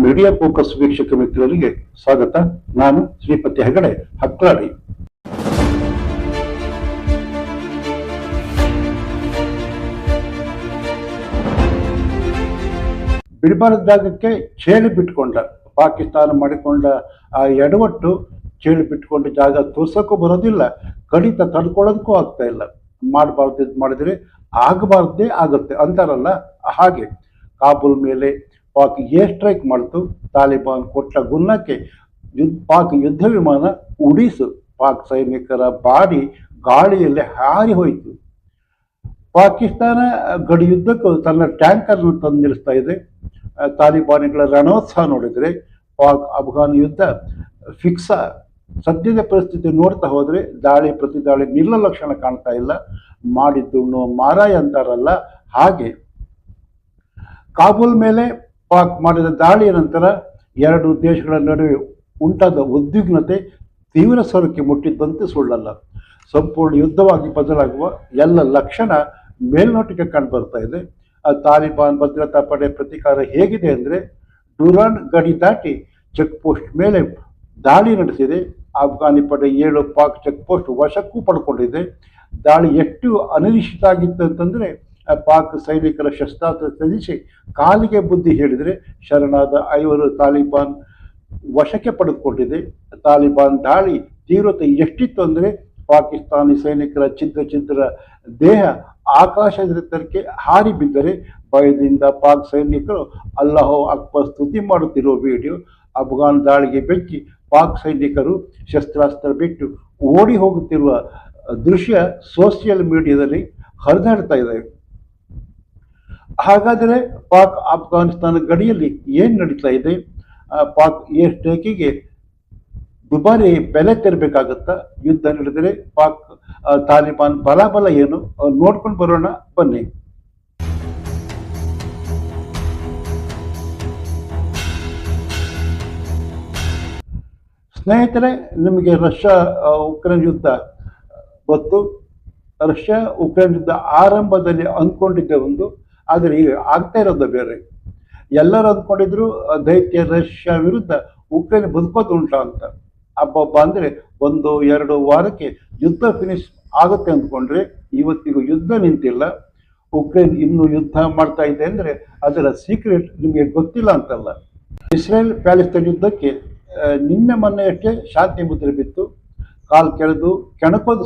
Media focus ವೀಕ್ಷಕ ಮಿತ್ರರಿಗೆ ಸ್ವಾಗತ. ನಾನು ಶ್ರೀಪತಿ ಹೆಗಡೆ ಹಕ್ರಾಡಿ. ಬಿಡಬಾರದ ಜಾಗಕ್ಕೆ ಚೇಳು ಬಿಟ್ಕೊಂಡ ಪಾಕಿಸ್ತಾನ ಮಾಡಿಕೊಂಡ ಆ ಎಡವಟ್ಟು, ಚೇಳು ಬಿಟ್ಕೊಂಡ ಜಾಗ ತೋರ್ಸಕ್ಕೂ ಬರೋದಿಲ್ಲ, ಕಡಿತ ತಡ್ಕೊಳ್ಳೋದಕ್ಕೂ ಆಗ್ತಾ ಇಲ್ಲ. ಮಾಡಬಾರ್ದು ಮಾಡಿದ್ರೆ ಆಗಬಾರ್ದೇ ಆಗುತ್ತೆ ಅಂತಾರಲ್ಲ, ಹಾಗೆ ಕಾಬೂಲ್ ಮೇಲೆ ಪಾಕ್ ಏರ್ ಸ್ಟ್ರೈಕ್ ಮಾಡಿತು. ತಾಲಿಬಾನ್ ಕೊಟ್ಟ ಗುನ್ನಕ್ಕೆ ಪಾಕ್ ಯುದ್ಧ ವಿಮಾನ ಉಡಿಸು ಪಾಕ್ ಸೈನಿಕರ ಬಾಡಿ ಗಾಳಿಯಲ್ಲಿ ಹಾರಿ ಹೋಯಿತು. ಪಾಕಿಸ್ತಾನ ಗಡಿ ಯುದ್ಧಕ್ಕೂ ತನ್ನ ಟ್ಯಾಂಕರ್ ತಂದು ನಿಲ್ಲಿಸ್ತಾ ಇದೆ. ತಾಲಿಬಾನಿಗಳ ರಣೋತ್ಸಾಹ ನೋಡಿದರೆ ಪಾಕ್ ಅಫ್ಘಾನ್ ಯುದ್ಧ ಫಿಕ್ಸ. ಸದ್ಯದ ಪರಿಸ್ಥಿತಿ ನೋಡ್ತಾ ಹೋದರೆ ದಾಳಿ ಪ್ರತಿ ದಾಳಿ ನಿಲ್ಲ ಲಕ್ಷಣ ಕಾಣ್ತಾ ಇಲ್ಲ. ಮಾಡಿದ್ದು ಮಾರಾಯ ಅಂತಾರಲ್ಲ, ಹಾಗೆ ಕಾಬೂಲ್ ಮೇಲೆ ಪಾಕ್ ಮಾಡಿದ ದಾಳಿಯ ನಂತರ ಎರಡು ದೇಶಗಳ ನಡುವೆ ಉಂಟಾದ ಉದ್ವಿಗ್ನತೆ ತೀವ್ರ ಸ್ವರಕ್ಕೆ ಮುಟ್ಟಿದ್ದಂತೆ ಸುಳ್ಳಲ್ಲ. ಸಂಪೂರ್ಣ ಯುದ್ಧವಾಗಿ ಬದಲಾಗುವ ಎಲ್ಲ ಲಕ್ಷಣ ಮೇಲ್ನೋಟಕ್ಕೆ ಕಂಡು ಬರ್ತಾ ಇದೆ. ತಾಲಿಬಾನ್ ಭದ್ರತಾ ಪಡೆ ಪ್ರತೀಕಾರ ಹೇಗಿದೆ ಅಂದರೆ, ಡುರಾನ್ ಗಡಿ ದಾಟಿ ಚೆಕ್ ಪೋಸ್ಟ್ ಮೇಲೆ ದಾಳಿ ನಡೆಸಿದೆ. ಅಫ್ಘಾನಿ ಪಡೆ 7 ಪಾಕ್ ಚೆಕ್ ಪೋಸ್ಟ್ ವಶಕ್ಕೂ ಪಡ್ಕೊಂಡಿದೆ. ದಾಳಿ ಎಷ್ಟು ಅನಿರೀಕ್ಷಿತ ಆಗಿತ್ತು ಅಂತಂದರೆ, ಪಾಕ್ ಸೈನಿಕರ ಶಸ್ತ್ರಾಸ್ತ್ರ ತ್ಯಜಿಸಿ ಕಾಲಿಗೆ ಬುದ್ಧಿ ಹೇಳಿದರೆ ಶರಣಾದ 5 ತಾಲಿಬಾನ್ ವಶಕ್ಕೆ ಪಡೆದುಕೊಂಡಿದೆ. ತಾಲಿಬಾನ್ ದಾಳಿ ತೀವ್ರತೆ ಎಷ್ಟಿತ್ತು ಅಂದರೆ, ಪಾಕಿಸ್ತಾನಿ ಸೈನಿಕರ ಛಿದ್ರ ದೇಹ ಆಕಾಶದೆತ್ತರಕ್ಕೆ ಹಾರಿ ಬಿದ್ದರೆ ಭಯದಿಂದ ಪಾಕ್ ಸೈನಿಕರು ಅಲ್ಲಾಹು ಅಕ್ಬರ್ ಸ್ತುತಿ ಮಾಡುತ್ತಿರುವ ವಿಡಿಯೋ, ಅಫ್ಘಾನ್ ದಾಳಿಗೆ ಬೆಚ್ಚಿ ಪಾಕ್ ಸೈನಿಕರು ಶಸ್ತ್ರಾಸ್ತ್ರ ಬಿಟ್ಟು ಓಡಿ ಹೋಗುತ್ತಿರುವ ದೃಶ್ಯ ಸೋಷಿಯಲ್ ಮೀಡಿಯಾದಲ್ಲಿ ಹರಿದಾಡ್ತಾ ಇದೆ. ಹಾಗಾದರೆ ಪಾಕ್ ಅಫ್ಘಾನಿಸ್ತಾನ ಗಡಿಯಲ್ಲಿ ಏನು ನಡೀತಾ ಇದೆ? ಪಾಕ್ ಏರ್ ಸ್ಟ್ರೈಕಿಗೆ ದುಬಾರಿ ಬೆಲೆ ತೆರಬೇಕಾಗುತ್ತಾ? ಯುದ್ಧ ನಡೆದರೆ ಪಾಕ್ ತಾಲಿಬಾನ್ ಬಲಾಬಲ ಏನು ನೋಡ್ಕೊಂಡು ಬರೋಣ ಬನ್ನಿ. ಸ್ನೇಹಿತರೆ, ನಿಮಗೆ ರಷ್ಯಾ ಉಕ್ರೇನ್ ಯುದ್ಧ ಗೊತ್ತು. ರಷ್ಯಾ ಉಕ್ರೇನ್ ಯುದ್ಧ ಆರಂಭದಲ್ಲಿ ಅಂದ್ಕೊಂಡಿದ್ದೆ ಒಂದು, ಆದರೆ ಈಗ ಆಗ್ತಾ ಇರೋದು ಬೇರೆ. ಎಲ್ಲರೂ ಅಂದ್ಕೊಂಡಿದ್ರು ದೈತ್ಯ ರಷ್ಯಾ ವಿರುದ್ಧ ಉಕ್ರೇನ್ ಬದುಕೋದು ಉಂಟ ಅಂತ. ಹಬ್ಬ ಅಂದರೆ 1-2 ವಾರಕ್ಕೆ ಯುದ್ಧ ಫಿನಿಶ್ ಆಗುತ್ತೆ ಅಂದ್ಕೊಂಡ್ರೆ ಇವತ್ತಿಗೂ ಯುದ್ಧ ನಿಂತಿಲ್ಲ. ಉಕ್ರೇನ್ ಇನ್ನೂ ಯುದ್ಧ ಮಾಡ್ತಾ ಇದೆ ಅಂದರೆ ಅದರ ಸೀಕ್ರೆಟ್ ನಿಮಗೆ ಗೊತ್ತಿಲ್ಲ ಅಂತಲ್ಲ. ಇಸ್ರೇಲ್ ಪ್ಯಾಲೆಸ್ತೈನ್ ಯುದ್ಧಕ್ಕೆ ನಿನ್ನೆ ಮೊನ್ನೆಯಷ್ಟೇ ಶಾಂತಿ ಮುದ್ರೆ ಬಿತ್ತು. ಕಾಲು ಕೆಳೆದು ಕೆಣಕೋದು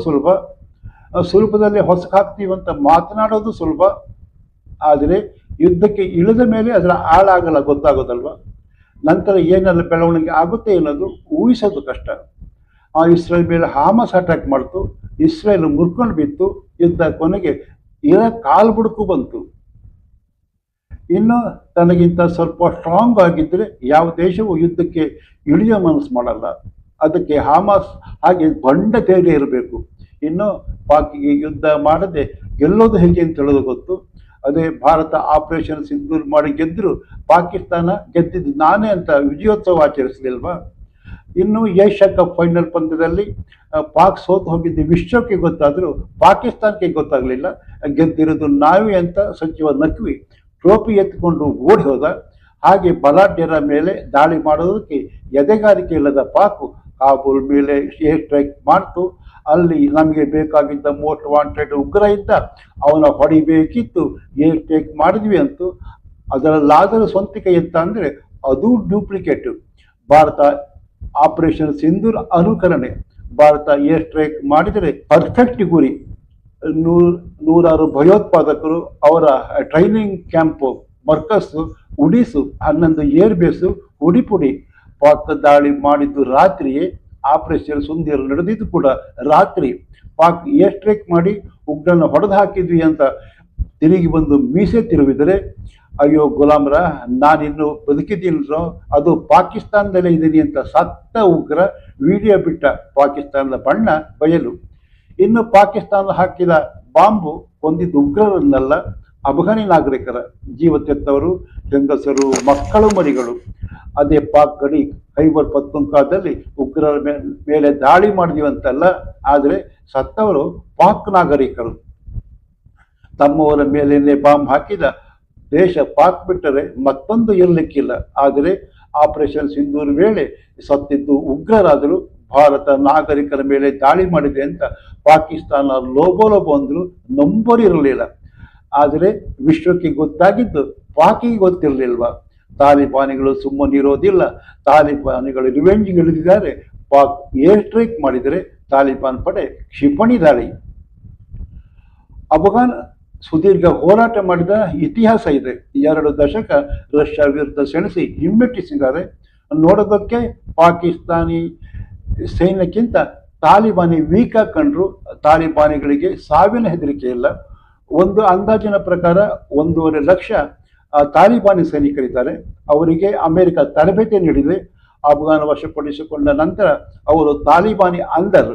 ಸುಲಭದಲ್ಲಿ ಹೊಸಕಾಗ್ತೀವಂತ ಮಾತನಾಡೋದು ಸುಲಭ. ಆದರೆ ಯುದ್ಧಕ್ಕೆ ಇಳಿದ ಮೇಲೆ ಅದರ ಆಳಾಗಲ್ಲ ಗೊತ್ತಾಗೋದಲ್ವ. ನಂತರ ಏನೆಲ್ಲ ಬೆಳವಣಿಗೆ ಆಗುತ್ತೆ ಅನ್ನೋದು ಊಹಿಸೋದು ಕಷ್ಟ. ಇಸ್ರೇಲ್ ಮೇಲೆ ಹಾಮಸ್ ಅಟ್ಯಾಕ್ ಮಾಡ್ತು, ಇಸ್ರೇಲ್ ಮುರ್ಕೊಂಡು ಬಿತ್ತು, ಯುದ್ಧ ಕೊನೆಗೆ ಕಾಲು ಬುಡಕು ಬಂತು. ಇನ್ನು ತನಗಿಂತ ಸ್ವಲ್ಪ ಸ್ಟ್ರಾಂಗ್ ಆಗಿದ್ದರೆ ಯಾವ ದೇಶವೂ ಯುದ್ಧಕ್ಕೆ ಇಳಿಯೋ ಮನಸ್ಸು ಮಾಡಲ್ಲ. ಅದಕ್ಕೆ ಹಾಮಾಸ್ ಹಾಗೆ ಬಂಡ ಧೈರ್ಯ ಇರಬೇಕು. ಇನ್ನು ಪಾಕಿಗೆ ಯುದ್ಧ ಮಾಡದೆ ಗೆಲ್ಲೋದು ಹೇಗೆ ಅಂತ ಹೇಳೋದು ಗೊತ್ತು. ಅದೇ ಭಾರತ ಆಪರೇಷನ್ ಸಿಂಧೂರ್ ಮಾಡಿ ಗೆದ್ದರು, ಪಾಕಿಸ್ತಾನ ಗೆದ್ದಿದ್ದು ನಾನೇ ಅಂತ ವಿಜಯೋತ್ಸವ ಆಚರಿಸಲಿಲ್ವಾ? ಇನ್ನು ಏಷ್ಯಾ ಕಪ್ ಫೈನಲ್ ಪಂದ್ಯದಲ್ಲಿ ಪಾಕ್ ಸೋತು ಹೋಗಿದ್ದು ವಿಶ್ವಕ್ಕೆ ಗೊತ್ತಾದರೂ ಪಾಕಿಸ್ತಾನಕ್ಕೆ ಗೊತ್ತಾಗಲಿಲ್ಲ. ಗೆದ್ದಿರೋದು ನಾವೇ ಅಂತ ಸಚಿವ ನಖ್ವಿ ಟ್ರೋಫಿ ಎತ್ತಿಕೊಂಡು ಓಡಿ ಹೋದ. ಹಾಗೆ ಬಲಾಢ್ಯರ ಮೇಲೆ ದಾಳಿ ಮಾಡೋದಕ್ಕೆ ಎದೆಗಾರಿಕೆ ಇಲ್ಲದ ಪಾಕು ಕಾಬೂಲ್ ಮೇಲೆ ಏರ್ ಸ್ಟ್ರೈಕ್ ಮಾಡ್ತು. ಅಲ್ಲಿ ನಮಗೆ ಬೇಕಾಗಿದ್ದ ಮೋಸ್ಟ್ ವಾಂಟೆಡ್ ಉಗ್ರ ಇದ್ದ, ಅವನ ಹೊಡಿಬೇಕಿತ್ತು, ಏರ್ ಸ್ಟ್ರೈಕ್ ಮಾಡಿದ್ವಿ ಅಂತೂ. ಅದರಲ್ಲಾದರೂ ಸ್ವಂತಿಕೆ ಇತ್ತ ಅಂದರೆ ಅದು ಡೂಪ್ಲಿಕೇಟು. ಭಾರತ ಆಪರೇಷನ್ ಸಿಂಧೂರ್ ಅನುಕರಣೆ. ಭಾರತ ಏರ್ ಸ್ಟ್ರೈಕ್ ಮಾಡಿದರೆ ಪರ್ಫೆಕ್ಟ್ ಗುರಿ. 100 ಭಯೋತ್ಪಾದಕರು, ಅವರ ಟ್ರೈನಿಂಗ್ ಕ್ಯಾಂಪು, ಮರ್ಕಸ್ಸು, ಉಡಿಸು, 11 ಏರ್ ಬೇಸು ಹುಡಿಪುಡಿ. ಪಾಕ್ ದಾಳಿ ಮಾಡಿದ್ದು ರಾತ್ರಿಯೇ, ಆಪರೇಷನ್ ಸಿಂಧೂರ್ ನಡೆದಿದ್ದು ಕೂಡ ರಾತ್ರಿ. ಪಾಕ್ ಏರ್ ಸ್ಟ್ರೈಕ್ ಮಾಡಿ ಉಗ್ರನ ಹೊಡೆದು ಹಾಕಿದ್ವಿ ಅಂತ ತಿರುಗಿ ಬಂದು ಮೀಸೆ ತಿರುವಿದರೆ, ಅಯ್ಯೋ ಗುಲಾಮ್ರ, ನಾನಿನ್ನು ಬದುಕಿದ್ದೀನೋ, ಅದು ಪಾಕಿಸ್ತಾನದಲ್ಲೇ ಇದ್ದೀನಿ ಅಂತ ಸತ್ತ ಉಗ್ರ ವಿಡಿಯೋ ಬಿಟ್ಟ ಪಾಕಿಸ್ತಾನದ ಬಣ್ಣ ಬಯಲು. ಇನ್ನು ಪಾಕಿಸ್ತಾನ ಹಾಕಿದ ಬಾಂಬು ಕೊಂದಿದ್ದು ಉಗ್ರರನ್ನಲ್ಲ, ಅಫ್ಘಾನಿ ನಾಗರಿಕರ ಜೀವ ತೆತ್ತವರು, ಹೆಂಗಸರು, ಮಕ್ಕಳು, ಮರಿಗಳು. ಅದೇ ಪಾಕ್ ಗಡಿ ಖೈಬರ್ ಪಖ್ತೂನ್ಖಾದಲ್ಲಿ ಉಗ್ರರ ಮೇಲೆ ದಾಳಿ ಮಾಡಿದೀವಂತಲ್ಲ, ಆದರೆ ಸತ್ತವರು ಪಾಕ್ ನಾಗರಿಕರು. ತಮ್ಮವರ ಮೇಲೇನೆ ಬಾಂಬ್ ಹಾಕಿದ ದೇಶ ಪಾಕ್ ಬಿಟ್ಟರೆ ಮತ್ತೊಂದು ಇರಲಿಕ್ಕಿಲ್ಲ. ಆದರೆ ಆಪರೇಷನ್ ಸಿಂಧೂರ್ ವೇಳೆ ಸತ್ತಿದ್ದು ಉಗ್ರರಾದರೂ ಭಾರತ ನಾಗರಿಕರ ಮೇಲೆ ದಾಳಿ ಮಾಡಿದೆ ಅಂತ ಪಾಕಿಸ್ತಾನ ಲೋಬೋಲೋಬೋ ಅಂದ್ರು ನಂಬರಿರಲಿಲ್ಲ. ಆದರೆ ವಿಶ್ವಕ್ಕೆ ಗೊತ್ತಾಗಿದ್ದು ಪಾಕಿಗೆ ಗೊತ್ತಿರಲಿಲ್ವಾ? ತಾಲಿಬಾನಿಗಳು ಸುಮ್ಮನಿರೋದಿಲ್ಲ. ತಾಲಿಬಾನಿಗಳು ರಿವೆಂಜಿಗೆ ಇಳಿದಿದ್ದಾರೆ. ಪಾಕ್ ಏರ್ ಸ್ಟ್ರೈಕ್ ಮಾಡಿದರೆ ತಾಲಿಬಾನ್ ಪಡೆ ಕ್ಷಿಪಣಿ ದಾಳಿ. ಅಫ್ಘಾನ್ ಸುದೀರ್ಘ ಹೋರಾಟ ಮಾಡಿದ ಇತಿಹಾಸ ಇದೆ. 2 ದಶಕ ರಷ್ಯಾ ವಿರುದ್ಧ ಸೆಣಸಿ ಹಿಮ್ಮೆಟ್ಟಿಸಿದ್ದಾರೆ. ನೋಡೋದಕ್ಕೆ ಪಾಕಿಸ್ತಾನಿ ಸೈನ್ಯಕ್ಕಿಂತ ತಾಲಿಬಾನಿ ವೀಕ್ ಆಗಿ ಕಂಡ್ರು. ತಾಲಿಬಾನಿಗಳಿಗೆ ಸಾವಿನ ಹೆದರಿಕೆ ಇಲ್ಲ. ಒಂದು ಅಂದಾಜಿನ ಪ್ರಕಾರ 1.5 ಲಕ್ಷ ತಾಲಿಬಾನಿ ಸೈನಿಕರಿದ್ದಾರೆ. ಅವರಿಗೆ ಅಮೆರಿಕ ತರಬೇತಿ ನೀಡಿದೆ. ಅಫ್ಘಾನ್ ವಶಪಡಿಸಿಕೊಂಡ ನಂತರ ಅವರು ತಾಲಿಬಾನಿ ಅಂಡರ್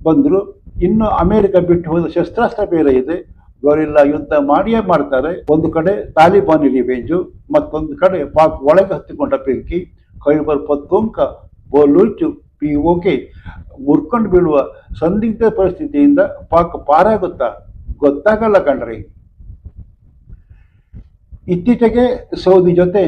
ಬಂದರು. ಇನ್ನು ಅಮೆರಿಕ ಬಿಟ್ಟು ಹೋದ ಶಸ್ತ್ರಾಸ್ತ್ರ ಬೇರೆ ಇದೆ. ಇವರೆಲ್ಲ ಯುದ್ಧ ಮಾಡಿಯೇ ಮಾಡ್ತಾರೆ. ಒಂದು ಕಡೆ ತಾಲಿಬಾನಿ ರಿವೆಂಜು, ಮತ್ತೊಂದು ಕಡೆ ಪಾಕ್ ಒಳಗೆ ಹತ್ತಿಕೊಂಡ ಬೆಂಕಿ. ಖೈಬರ್ ಪಖ್ತೂನ್ಖಾ, ಬಲೂಚ್, POK ಮುರ್ಕೊಂಡು ಬೀಳುವ ಸಂದಿಗ್ಧ ಪರಿಸ್ಥಿತಿಯಿಂದ ಪಾಕ್ ಪಾರಾಗುತ್ತಾ ಗೊತ್ತಾಗಲ್ಲ ಕಣ್ರಿ. ಇತ್ತೀಚೆಗೆ ಸೌದಿ ಜೊತೆ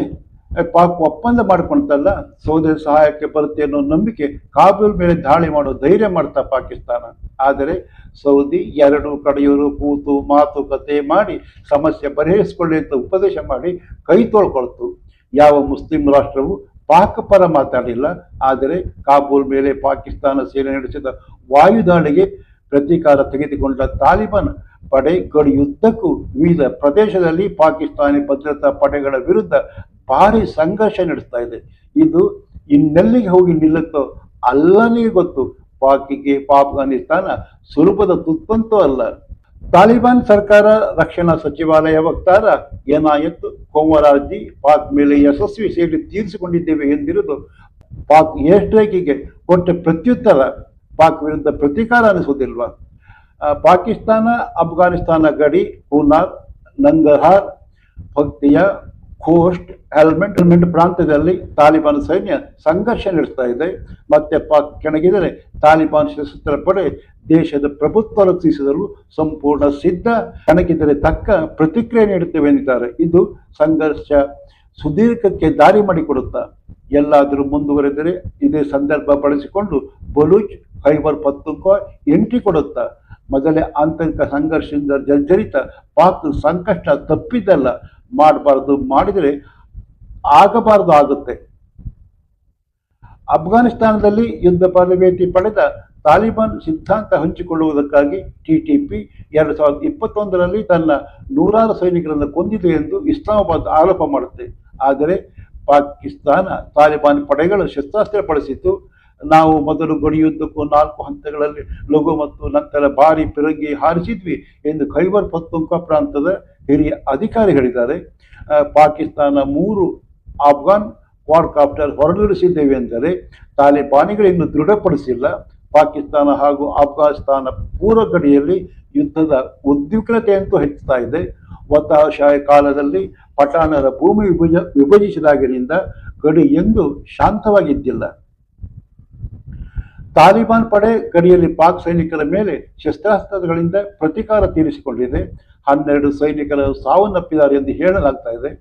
ಪಾಕ್ ಒಪ್ಪಂದ ಮಾಡ್ಕೊಂತಲ್ಲ, ಸೌದಿ ಸಹಾಯಕ್ಕೆ ಬರುತ್ತೆ ಅನ್ನೋ ನಂಬಿಕೆ ಕಾಬೂಲ್ ಮೇಲೆ ದಾಳಿ ಮಾಡೋ ಧೈರ್ಯ ಮಾಡ್ತಾ ಪಾಕಿಸ್ತಾನ. ಆದರೆ ಸೌದಿ 2 ಕಡೆಯವರು ಕೂತು ಮಾತುಕತೆ ಮಾಡಿ ಸಮಸ್ಯೆ ಬಗೆಹರಿಸಿಕೊಳ್ಳಿ ಅಂತ ಉಪದೇಶ ಮಾಡಿ ಕೈ ತೊಳ್ಕೊಳ್ತು. ಯಾವ ಮುಸ್ಲಿಂ ರಾಷ್ಟ್ರವು ಪಾಕ್ ಪರ ಮಾತಾಡಿಲ್ಲ. ಆದರೆ ಕಾಬೂಲ್ ಮೇಲೆ ಪಾಕಿಸ್ತಾನ ಸೇನೆ ನಡೆಸಿದ ವಾಯುದಾಳಿಗೆ ಪ್ರತೀಕಾರ ತೆಗೆದುಕೊಂಡ ತಾಲಿಬಾನ್ ಪಡೆ ಗಡಿಯುದ್ದಕ್ಕೂ ವಿವಿಧ ಪ್ರದೇಶದಲ್ಲಿ ಪಾಕಿಸ್ತಾನಿ ಭದ್ರತಾ ಪಡೆಗಳ ವಿರುದ್ಧ ಭಾರಿ ಸಂಘರ್ಷ ನಡೆಸ್ತಾ ಇದೆ. ಇದು ಇನ್ನೆಲ್ಲಿಗೆ ಹೋಗಿ ನಿಲ್ಲುತ್ತೋ ಅಲ್ಲನಿಗೆ ಗೊತ್ತು. ಪಾಕಿಗೆ ಅಫ್ಘಾನಿಸ್ತಾನ ಸುಲಭದ ತುತ್ತಂತೂ ಅಲ್ಲ. ತಾಲಿಬಾನ್ ಸರ್ಕಾರ ರಕ್ಷಣಾ ಸಚಿವಾಲಯ ವಕ್ತಾರ ಏನಾಯತ್ ಕೊಮರಾಜಿ ಪಾಕ್ ಮೇಲೆ ಯಶಸ್ವಿ ಸೇಡು ತೀರಿಸಿಕೊಂಡಿದ್ದೇವೆ ಎಂದಿರುವುದು ಪಾಕ್ ಏರ್ ಸ್ಟ್ರೈಕಿಗೆ ಕೊಟ್ಟ ಪ್ರತ್ಯುತ್ತರ. ಪಾಕ್ ವಿರುದ್ಧ ಪ್ರತೀಕಾರ ಅನಿಸುವುದಿಲ್ವಾ? ಪಾಕಿಸ್ತಾನ ಅಫ್ಘಾನಿಸ್ತಾನ ಗಡಿ ಹುನಾರ್, ನಂಗರ್ಹಾರ್, ಪಕ್ತಿಯಾ, ಖೋಸ್ಟ್, ಹೆಲ್ಮೆಂಟ್ ಪ್ರಾಂತ್ಯದಲ್ಲಿ ತಾಲಿಬಾನ್ ಸೈನ್ಯ ಸಂಘರ್ಷ ನಡೆಸ್ತಾ ಇದೆ. ಮತ್ತೆ ಪಾಕ್ ಕೆಣಗಿದರೆ ತಾಲಿಬಾನ್ ಸಶಸ್ತ್ರ ಪಡೆ ದೇಶದ ಪ್ರಭುತ್ವ ರಕ್ಷಿಸಲು ಸಂಪೂರ್ಣ ಸಿದ್ಧ. ಕೆಣಗಿದರೆ ತಕ್ಕ ಪ್ರತಿಕ್ರಿಯೆ ನೀಡುತ್ತೇವೆ ಎಂದಿದ್ದಾರೆ. ಇದು ಸಂಘರ್ಷ ಸುದೀರ್ಘಕ್ಕೆ ದಾರಿ ಮಾಡಿಕೊಡುತ್ತಾ. ಎಲ್ಲಾದರೂ ಮುಂದುವರೆದರೆ ಇದೇ ಸಂದರ್ಭ ಬಳಸಿಕೊಂಡು ಬಲೂಚ್, ಖೈಬರ್ ಪಖ್ತೂನ್ಖಾ ಎಂಟ್ರಿ ಕೊಡುತ್ತಾ. ಮೊದಲೇ ಆಂತರಿಕ ಸಂಘರ್ಷದಿಂದ ಜರ್ಜರಿತ ಪಾಕ್ ಸಂಕಷ್ಟ ತಪ್ಪಿದ್ದಲ್ಲ. ಮಾಡಬಾರ್ದು ಮಾಡಿದರೆ ಆಗಬಾರ್ದು ಆಗುತ್ತೆ. ಅಫ್ಘಾನಿಸ್ತಾನದಲ್ಲಿ ಯುದ್ಧ ತರಬೇತಿ ಪಡೆದ ತಾಲಿಬಾನ್ ಸಿದ್ಧಾಂತ ಹಂಚಿಕೊಳ್ಳುವುದಕ್ಕಾಗಿ TTP 2021ರಲ್ಲಿ ತನ್ನ 100 ಸೈನಿಕರನ್ನು ಕೊಂದಿದೆ ಎಂದು ಇಸ್ಲಾಮಾಬಾದ್ ಆರೋಪ ಮಾಡುತ್ತೆ. ಆದರೆ ಪಾಕಿಸ್ತಾನ ತಾಲಿಬಾನ್ ಪಡೆಗಳು ಶಸ್ತ್ರಾಸ್ತ್ರ ಬಳಸಿತು. ನಾವು ಮೊದಲು ಗಡಿಯುದ್ದಕ್ಕೂ 4 ಹಂತಗಳಲ್ಲಿ ಲಘು ಮತ್ತು ನಂತರ ಭಾರಿ ಪಿರಂಗಿ ಹಾರಿಸಿದ್ವಿ ಎಂದು ಖೈಬರ್ ಪಖ್ತೂನ್ಖಾ ಪ್ರಾಂತದ ಹಿರಿಯ ಅಧಿಕಾರಿ ಹೇಳಿದ್ದಾರೆ. ಪಾಕಿಸ್ತಾನ 3 ಅಫ್ಘಾನ್ ಕ್ವಾಡ್ಕಾಪ್ಟರ್ ಹೊರಡಿಸಿದ್ದೇವೆ ಎಂದರೆ ತಾಲಿಬಾನಿಗಳು ಇನ್ನೂ ದೃಢಪಡಿಸಿಲ್ಲ. ಪಾಕಿಸ್ತಾನ ಹಾಗೂ ಅಫ್ಘಾನಿಸ್ತಾನ ಪೂರ್ವ ಗಡಿಯಲ್ಲಿ ಯುದ್ಧದ ಉದ್ವಿಗ್ನತೆಯಂತೂ ಹೆಚ್ಚುತ್ತಾ ಇದೆ. ವಸಾಹತುಶಾಹಿ ಕಾಲದಲ್ಲಿ ಪಠಾಣರ ಭೂಮಿ ವಿಭಜಿಸಿದಾಗಿನಿಂದ ಗಡಿ ಎಂದು ಶಾಂತವಾಗಿದ್ದಿಲ್ಲ. ತಾಲಿಬಾನ್ ಪಡೆ ಗಡಿಯಲ್ಲಿ ಪಾಕ್ ಸೈನಿಕರ ಮೇಲೆ ಶಸ್ತ್ರಾಸ್ತ್ರಗಳಿಂದ ಪ್ರತೀಕಾರ ತೀರಿಸಿಕೊಂಡಿದೆ. 12 ಸೈನಿಕರು ಸಾವನ್ನಪ್ಪಿದ್ದಾರೆ ಎಂದು ಹೇಳಲಾಗ್ತಾ ಇದೆ.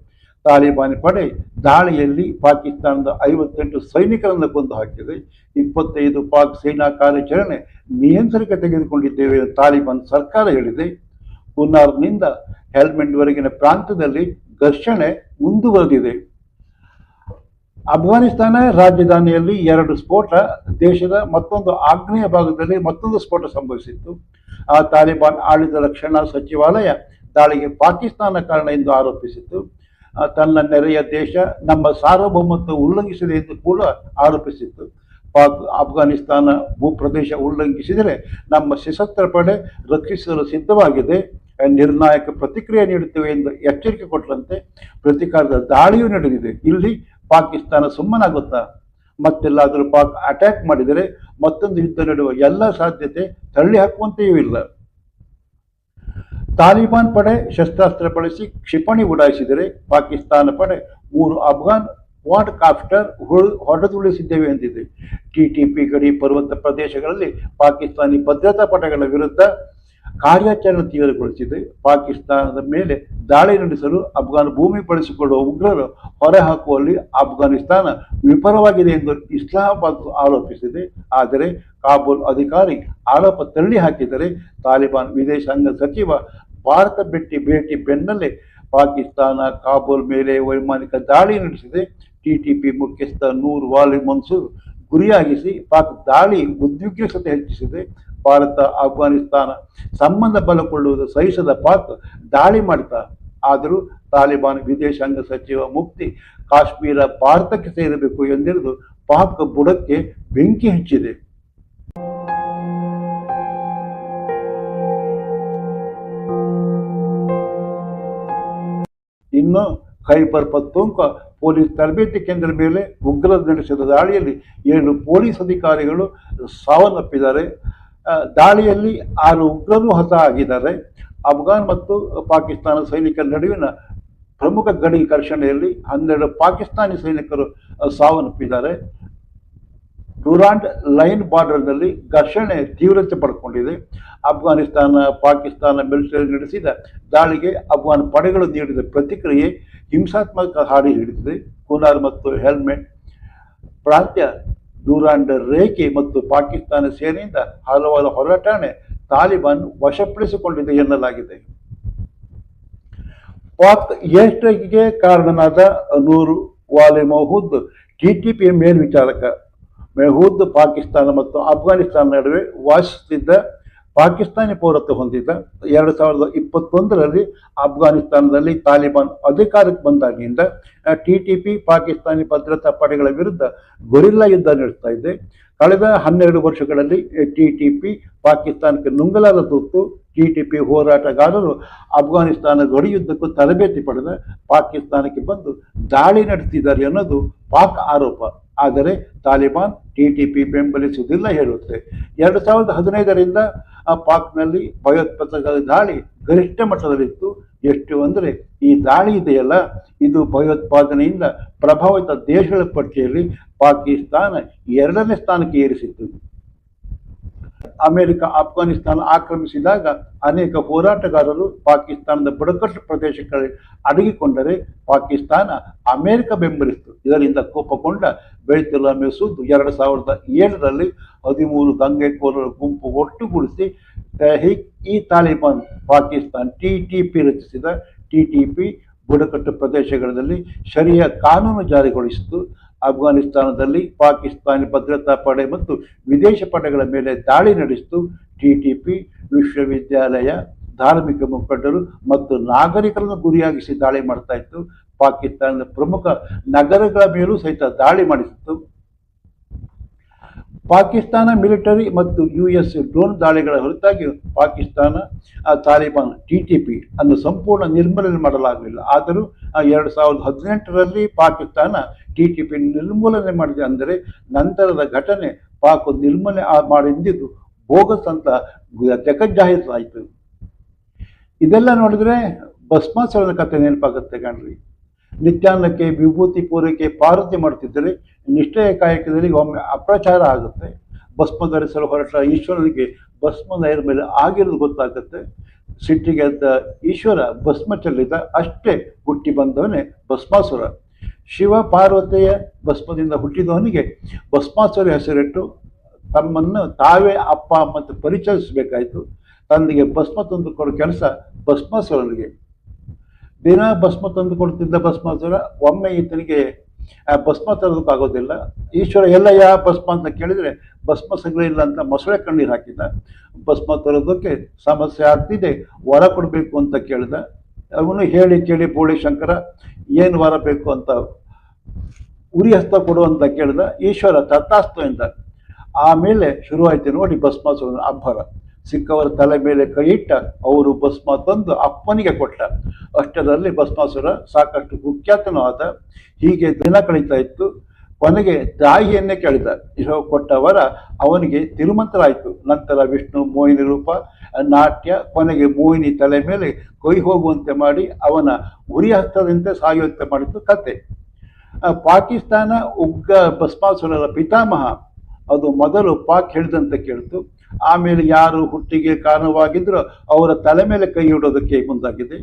ತಾಲಿಬಾನ್ ಪಡೆ ದಾಳಿಯಲ್ಲಿ ಪಾಕಿಸ್ತಾನದ 58 ಸೈನಿಕರನ್ನು ಕೊಂದು ಹಾಕಿದೆ. 25 ಪಾಕ್ ಸೇನಾ ಕಾರ್ಯಾಚರಣೆ ನಿಯಂತ್ರಣಕ್ಕೆ ತೆಗೆದುಕೊಂಡಿದ್ದೇವೆ ಎಂದು ತಾಲಿಬಾನ್ ಸರ್ಕಾರ ಹೇಳಿದೆ. ಹುನಾರ್ನಿಂದ ಹೆಲ್ಮೆಂಟ್ವರೆಗಿನ ಪ್ರಾಂತ್ಯದಲ್ಲಿ ಘರ್ಷಣೆ ಮುಂದುವರೆದಿದೆ. ಅಫ್ಘಾನಿಸ್ತಾನ ರಾಜಧಾನಿಯಲ್ಲಿ 2 ಸ್ಫೋಟ, ದೇಶದ ಮತ್ತೊಂದು ಆಗ್ನೇಯ ಭಾಗದಲ್ಲಿ ಮತ್ತೊಂದು ಸ್ಫೋಟ ಸಂಭವಿಸಿತ್ತು. ತಾಲಿಬಾನ್ ಆಡಳಿತ ರಕ್ಷಣಾ ಸಚಿವಾಲಯ ದಾಳಿಗೆ ಪಾಕಿಸ್ತಾನ ಕಾರಣ ಎಂದು ಆರೋಪಿಸಿತ್ತು. ತನ್ನ ನೆರೆಯ ದೇಶ ನಮ್ಮ ಸಾರ್ವಭೌಮತ್ವ ಉಲ್ಲಂಘಿಸಿದೆ ಎಂದು ಕೂಡ ಆರೋಪಿಸಿತ್ತು. ಪಾಕ್ ಅಫ್ಘಾನಿಸ್ತಾನ ಭೂಪ್ರದೇಶ ಉಲ್ಲಂಘಿಸಿದರೆ ನಮ್ಮ ಸಶಸ್ತ್ರ ಪಡೆ ರಕ್ಷಿಸಲು ಸಿದ್ಧವಾಗಿದೆ, ನಿರ್ಣಾಯಕ ಪ್ರತಿಕ್ರಿಯೆ ನೀಡುತ್ತೇವೆ ಎಂದು ಎಚ್ಚರಿಕೆ ಕೊಟ್ಟಂತೆ ಪ್ರತೀಕಾರದ ದಾಳಿಯೂ ನಡೆದಿದೆ. ಇಲ್ಲಿ ಪಾಕಿಸ್ತಾನ ಸುಮ್ಮನಾಗುತ್ತಾ? ಮತ್ತೆಲ್ಲಾದರೂ ಪಾಕ್ ಅಟ್ಯಾಕ್ ಮಾಡಿದರೆ ಮತ್ತೊಂದು ಯುದ್ಧ ನಡೆಯುವ ಎಲ್ಲ ಸಾಧ್ಯತೆ ತಳ್ಳಿ ಹಾಕುವಂತೆಯೂ ಇಲ್ಲ. ತಾಲಿಬಾನ್ ಪಡೆ ಶಸ್ತ್ರಾಸ್ತ್ರ ಬಳಸಿ ಕ್ಷಿಪಣಿ ಉಡಾಯಿಸಿದರೆ ಪಾಕಿಸ್ತಾನ ಪಡೆ 3 ಅಫ್ಘಾನ್ ಕ್ವಾಡ್ಕಾಪ್ಟರ್ ಹೊಡೆದುರುಳಿಸಿದ್ದೇವೆ ಎಂದಿದೆ. TTP ಗಡಿ ಪರ್ವತ ಪ್ರದೇಶಗಳಲ್ಲಿ ಪಾಕಿಸ್ತಾನಿ ಭದ್ರತಾ ಪಡೆಗಳ ವಿರುದ್ಧ ಕಾರ್ಯಾಚರಣೆ ತೀವ್ರಗೊಳಿಸಿದೆ. ಪಾಕಿಸ್ತಾನದ ಮೇಲೆ ದಾಳಿ ನಡೆಸಲು ಅಫ್ಘಾನ್ ಭೂಮಿ ಬಳಸಿಕೊಳ್ಳುವ ಉಗ್ರರು ಹೊರಹಾಕುವಲ್ಲಿ ಅಫ್ಘಾನಿಸ್ತಾನ ವಿಫಲವಾಗಿದೆ ಎಂದು ಇಸ್ಲಾಮಾಬಾದ್ ಆರೋಪಿಸಿದೆ. ಆದರೆ ಕಾಬೂಲ್ ಅಧಿಕಾರಿ ಆರೋಪ ತಳ್ಳಿ ಹಾಕಿದರೆ ತಾಲಿಬಾನ್ ವಿದೇಶಾಂಗ ಸಚಿವ ಭಾರತ ಭೇಟಿ ಬೆನ್ನಲ್ಲೇ ಪಾಕಿಸ್ತಾನ ಕಾಬೂಲ್ ಮೇಲೆ ವೈಮಾನಿಕ ದಾಳಿ ನಡೆಸಿದೆ. ಟಿಟಿಪಿ ಮುಖ್ಯಸ್ಥ ನೂರ್ ವಾಲಿ ಮನ್ಸೂರ್ ಗುರಿಯಾಗಿಸಿ ಪಾಕ್ ದಾಳಿ ಉದ್ವಿಗ್ನತೆ ಹೆಚ್ಚಿಸಿದೆ. ಭಾರತ ಅಫ್ಘಾನಿಸ್ತಾನ ಸಂಬಂಧ ಬಲಗೊಳ್ಳುವುದು ಸಹಿಸದ ಪಾಕ್ ದಾಳಿ ಮಾಡಿದ. ಆದರೂ ತಾಲಿಬಾನ್ ವಿದೇಶಾಂಗ ಸಚಿವ ಮುಫ್ತಿ ಕಾಶ್ಮೀರ ಭಾರತಕ್ಕೆ ಸೇರಬೇಕು ಎಂದಿರುವುದು ಪಾಕ್ ಬುಡಕ್ಕೆ ಬೆಂಕಿ ಹಚ್ಚಿದೆ. ಇನ್ನು ಖೈಬರ್ ಪಖ್ತೂನ್ಖ್ವಾ ಪೊಲೀಸ್ ತರಬೇತಿ ಕೇಂದ್ರದ ಮೇಲೆ ಉಗ್ರರು ನಡೆಸಿದ ದಾಳಿಯಲ್ಲಿ 7 ಪೊಲೀಸ್ ಅಧಿಕಾರಿಗಳು ಸಾವನ್ನಪ್ಪಿದ್ದಾರೆ. ದಾಳಿಯಲ್ಲಿ 6 ಉಗ್ರರು ಹತ ಆಗಿದ್ದಾರೆ. ಅಫ್ಘಾನ್ ಮತ್ತು ಪಾಕಿಸ್ತಾನ ಸೈನಿಕರ ನಡುವಿನ ಪ್ರಮುಖ ಗಡಿ ಘರ್ಷಣೆಯಲ್ಲಿ 12 ಪಾಕಿಸ್ತಾನಿ ಸೈನಿಕರು ಸಾವನ್ನಪ್ಪಿದ್ದಾರೆ. ಡುರಾಂಡ್ ಲೈನ್ ಬಾರ್ಡರ್ನಲ್ಲಿ ಘರ್ಷಣೆ ತೀವ್ರತೆ ಪಡ್ಕೊಂಡಿದೆ. ಅಫ್ಘಾನಿಸ್ತಾನ ಪಾಕಿಸ್ತಾನ ಮಿಲಿಟರಿ ನಡೆಸಿದ ದಾಳಿಗೆ ಅಫ್ಘಾನ್ ಪಡೆಗಳು ನೀಡಿದ ಪ್ರತಿಕ್ರಿಯೆ ಹಿಂಸಾತ್ಮಕ ಹಾಡಿ ಹಿಡಿದಿದೆ. ಕುನಾರ್ ಮತ್ತು ಹೆಲ್ಮೆಟ್ ಪ್ರಾಂತ್ಯ ಡುರಾಂಡ್ ರೇಖೆ ಮತ್ತು ಪಾಕಿಸ್ತಾನ ಸೇನೆಯಿಂದ ಹಲವಾರು ಹೋರಾಟನೆ ತಾಲಿಬಾನ್ ವಶಪಡಿಸಿಕೊಂಡಿದೆ ಎನ್ನಲಾಗಿದೆ. ಪಾಕ್ ಏರ್ಸ್ಟ್ರೈಕ್ಗೆ ಕಾರಣನಾದ ನೂರ್ ವಾಲಿ ಮಹೂದ್ ಟಿಟಿಪಿ ಮೇಲ್ವಿಚಾರಕ. ಮೆಹೂದ್ ಪಾಕಿಸ್ತಾನ ಮತ್ತು ಅಫ್ಘಾನಿಸ್ತಾನ ನಡುವೆ ವಾಸಿಸುತ್ತಿದ್ದ ಪಾಕಿಸ್ತಾನಿ ಪೌರತ್ವ ಹೊಂದಿದ್ದ. 2021ರಲ್ಲಿ ಅಫ್ಘಾನಿಸ್ತಾನದಲ್ಲಿ ತಾಲಿಬಾನ್ ಅಧಿಕಾರಕ್ಕೆ ಬಂದಾಗಿನಿಂದ ಟಿಟಿಪಿ ಪಾಕಿಸ್ತಾನಿ ಭದ್ರತಾ ಪಡೆಗಳ ವಿರುದ್ಧ ಗೊರಿಲ್ಲಾ ಯುದ್ಧ ನಡೆಸ್ತಾ ಇದೆ. ಕಳೆದ 12 ವರ್ಷಗಳಲ್ಲಿ ಟಿಟಿಪಿ ಪಾಕಿಸ್ತಾನಕ್ಕೆ ನುಂಗಲಾದ ತುತ್ತು. ಟಿಟಿಪಿ ಹೋರಾಟಗಾರರು ಅಫ್ಘಾನಿಸ್ತಾನ ಗಡಿ ಯುದ್ಧಕ್ಕೂ ತರಬೇತಿ ಪಡೆದ ಪಾಕಿಸ್ತಾನಕ್ಕೆ ಬಂದು ದಾಳಿ ನಡೆಸಿದ್ದಾರೆ ಅನ್ನೋದು ಪಾಕ್ ಆರೋಪ. ಆದರೆ ತಾಲಿಬಾನ್ ಟಿಟಿಪಿ ಬೆಂಬಲಿಸುವುದಿಲ್ಲ ಹೇಳುತ್ತೆ. 2015ರಿಂದ ಪಾಕ್ನಲ್ಲಿ ಭಯೋತ್ಪಾದಕ ದಾಳಿ ಗರಿಷ್ಠ ಮಟ್ಟದಲ್ಲಿತ್ತು. ಎಷ್ಟು ಅಂದರೆ ಈ ದಾಳಿ ಇದೆಯಲ್ಲ, ಇದು ಭಯೋತ್ಪಾದನೆಯಿಂದ ಪ್ರಭಾವಿತ ದೇಶಗಳ ಪಟ್ಟಿಯಲ್ಲಿ ಪಾಕಿಸ್ತಾನ 2ನೇ ಸ್ಥಾನಕ್ಕೆ ಏರಿಸಿತ್ತು. ಅಮೆರಿಕ ಆಫ್ಘಾನಿಸ್ತಾನ ಆಕ್ರಮಿಸಿದಾಗ ಅನೇಕ ಹೋರಾಟಗಾರರು ಪಾಕಿಸ್ತಾನದ ಬುಡಕಟ್ಟು ಪ್ರದೇಶಗಳಲ್ಲಿ ಅಡಗಿಕೊಂಡರೆ ಪಾಕಿಸ್ತಾನ ಅಮೆರಿಕ ಬೆಂಬಲಿಸಿತು. ಇದರಿಂದ ಕೋಪಗೊಂಡ ಬೆಳ್ತುಲ್ಲಾ ಮೆಸೂದ್ 2007ರಲ್ಲಿ 13 ದಂಗೆಕೋರರ ಗುಂಪು ಒಟ್ಟುಗೂಡಿಸಿ ತಾಲಿಬಾನ್ ಪಾಕಿಸ್ತಾನ್ ಟಿಟಿಪಿ ರಚಿಸಿದ. ಟಿಟಿಪಿ ಬುಡಕಟ್ಟು ಪ್ರದೇಶಗಳಲ್ಲಿ ಶರಿಯಾ ಕಾನೂನು ಜಾರಿಗೊಳಿಸಿತು. ಅಫ್ಘಾನಿಸ್ತಾನದಲ್ಲಿ ಪಾಕಿಸ್ತಾನಿ ಭದ್ರತಾ ಪಡೆ ಮತ್ತು ವಿದೇಶಿ ಪಡೆಗಳ ಮೇಲೆ ದಾಳಿ ನಡೆಸಿತು. ಟಿಟಿಪಿ ವಿಶ್ವವಿದ್ಯಾಲಯ, ಧಾರ್ಮಿಕ ಮುಖಂಡರು ಮತ್ತು ನಾಗರಿಕರನ್ನು ಗುರಿಯಾಗಿಸಿ ದಾಳಿ ಮಾಡ್ತಾ ಇತ್ತು. ಪಾಕಿಸ್ತಾನದ ಪ್ರಮುಖ ನಗರಗಳ ಮೇಲೂ ಸಹಿತ ದಾಳಿ ಮಾಡಿಸಿತ್ತು. ಪಾಕಿಸ್ತಾನ ಮಿಲಿಟರಿ ಮತ್ತು US ಡ್ರೋನ್ ದಾಳಿಗಳ ಹೊರತಾಗಿ ಪಾಕಿಸ್ತಾನ ತಾಲಿಬಾನ್ ಟಿಟಿಪಿ ಅನ್ನು ಸಂಪೂರ್ಣ ನಿರ್ಮೂಲನೆ ಮಾಡಲಾಗಲಿಲ್ಲ. ಆದರೂ 2018ರಲ್ಲಿ ಪಾಕಿಸ್ತಾನ ಟಿಟಿಪಿ ನಿರ್ಮೂಲನೆ ಮಾಡಿದೆ. ಅಂದರೆ ನಂತರದ ಘಟನೆ ಪಾಕ್ ನಿರ್ಮೂಲನೆ ಮಾಡಿದ್ದು ಬೋಗಸ್ ಅಂತ ಜಗಜ್ಜಾಹೀರಾಯಿತು. ಇದೆಲ್ಲ ನೋಡಿದ್ರೆ ಭಸ್ಮಾಸುರನ ಕಥೆ ನೆನಪಾಗುತ್ತೆ ಕಣ್ರಿ. ನಿತ್ಯಾನ್ನಕ್ಕೆ ವಿಭೂತಿ ಪೂರೈಕೆ ಪಾರ್ವತಿ ಮಾಡ್ತಿದ್ದರೆ ನಿಷ್ಠೆಯ ಕಾಯಕದಲ್ಲಿ ಒಮ್ಮೆ ಅಪ್ರಚಾರ ಆಗುತ್ತೆ. ಭಸ್ಮ ಧರಿಸಲು ಹೊರಟ ಈಶ್ವರನಿಗೆ ಭಸ್ಮ ನೈರ ಮೇಲೆ ಆಗಿರೋದು ಗೊತ್ತಾಗುತ್ತೆ. ಸಿಟ್ಟಿಗೆದ್ದ ಈಶ್ವರ ಭಸ್ಮ ಚೆಲ್ಲಿದ. ಅಷ್ಟೇ ಹುಟ್ಟಿ ಬಂದವನೇ ಭಸ್ಮಾಸುರ. ಶಿವ ಪಾರ್ವತಿಯ ಭಸ್ಮದಿಂದ ಹುಟ್ಟಿದವನಿಗೆ ಭಸ್ಮಾಸುರ ಹೆಸರಿಟ್ಟು ತಮ್ಮನ್ನು ತಾವೇ ಅಪ್ಪ ಅಮ್ಮ ಪರಿಚಯಿಸಬೇಕಾಯಿತು. ತನ್ನಿಗೆ ಭಸ್ಮ ತಂದುಕೊಡೋ ಕೆಲಸ ಭಸ್ಮಾಸುರನಿಗೆ. ದಿನ ಭಸ್ಮ ತಂದು ಕೊಡ್ತಿದ್ದ ಭಸ್ಮಾಸುರ ಒಮ್ಮೆ ಈತನಿಗೆ ಭಸ್ಮ ತರೋದಕ್ಕಾಗೋದಿಲ್ಲ. ಈಶ್ವರ ಎಲ್ಲಯ್ಯ ಭಸ್ಮ ಅಂತ ಕೇಳಿದರೆ ಭಸ್ಮ ಸಿಗಲಿಲ್ಲ ಅಂತ ಮೊಸಳೆ ಕಣ್ಣೀರು ಹಾಕಿದ. ಭಸ್ಮ ತರೋದಕ್ಕೆ ಸಮಸ್ಯೆ ಆಗ್ತಿದೆ, ವರ ಕೊಡಬೇಕು ಅಂತ ಕೇಳಿದ. ಅವನು ಹೇಳಿ ಕೇಳಿ ಬೋಳಿ ಶಂಕರ ಏನು ವರ ಬೇಕು ಅಂತ ಉರಿ ಹಸ್ತ ಕೊಡು ಅಂತ ಕೇಳಿದ. ಈಶ್ವರ ತಥಾಸ್ತು ಎಂದ. ಆಮೇಲೆ ಶುರುವಾಯ್ತು ನೋಡಿ ಭಸ್ಮಾಸುರನ ಅಬ್ಬರ. ಸಿಕ್ಕವರ ತಲೆ ಮೇಲೆ ಕೈ ಇಟ್ಟ. ಅವರು ಭಸ್ಮ ತಂದು ಅಪ್ಪನಿಗೆ ಕೊಟ್ಟ. ಅಷ್ಟರಲ್ಲಿ ಭಸ್ಮಾಸುರ ಸಾಕಷ್ಟು ಕುಖ್ಯಾತನೂ ಆದ. ಹೀಗೆ ದಿನ ಕಳೀತಾ ಇತ್ತು. ಕೊನೆಗೆ ತಾಯಿಯನ್ನೇ ಕೇಳಿದ. ಕೊಟ್ಟ ವರ ಅವನಿಗೆ ತಿರುಮಂತರಾಯಿತು. ನಂತರ ವಿಷ್ಣು ಮೋಹಿನಿ ರೂಪ, ನಾಟ್ಯ, ಕೊನೆಗೆ ಮೋಹಿನಿ ತಲೆ ಮೇಲೆ ಕೈ ಹೋಗುವಂತೆ ಮಾಡಿ ಅವನ ಉರಿ ಹಸ್ತದಂತೆ ಸಾಯುವಂತೆ ಮಾಡಿತು ಕತೆ. ಪಾಕಿಸ್ತಾನ ಉಗ್ರ ಭಸ್ಮಾಸುರರ ಪಿತಾಮಹ ಅದು ಮೊದಲು ಪಾಕ್ ಹೇಳಿದಂತೆ ಕೇಳ್ತು. ಆಮೇಲೆ ಯಾರು ಹುಟ್ಟಿಗೆ ಕಾರಣವಾಗಿದ್ರು ಅವರ ತಲೆ ಮೇಲೆ ಕೈ ಇಡೋದಕ್ಕೆ ಮುಂದಾಗಿದೆ.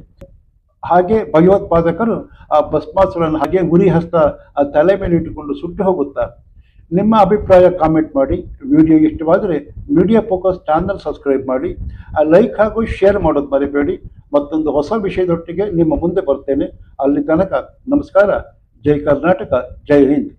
ಹಾಗೆ ಭಯೋತ್ಪಾದಕರು ಆ ಭಸ್ಮಾಸುರನ್ನು ಹಾಗೆ ಉರಿ ಹಸ್ತ ಆ ತಲೆ ಮೇಲೆ ಇಟ್ಟುಕೊಂಡು ಸುಟ್ಟು ಹೋಗುತ್ತಾರೆ. ನಿಮ್ಮ ಅಭಿಪ್ರಾಯ ಕಾಮೆಂಟ್ ಮಾಡಿ. ವಿಡಿಯೋ ಇಷ್ಟವಾದರೆ ಮೀಡಿಯಾ ಫೋಕಸ್ ಚಾನಲ್ ಸಬ್ಸ್ಕ್ರೈಬ್ ಮಾಡಿ, ಲೈಕ್ ಹಾಗೂ ಶೇರ್ ಮಾಡೋದು ಮರಿಬೇಡಿ. ಮತ್ತೊಂದು ಹೊಸ ವಿಷಯದೊಟ್ಟಿಗೆ ನಿಮ್ಮ ಮುಂದೆ ಬರ್ತೇನೆ. ಅಲ್ಲಿ ತನಕ ನಮಸ್ಕಾರ. ಜೈ ಕರ್ನಾಟಕ, ಜೈ ಹಿಂದ್.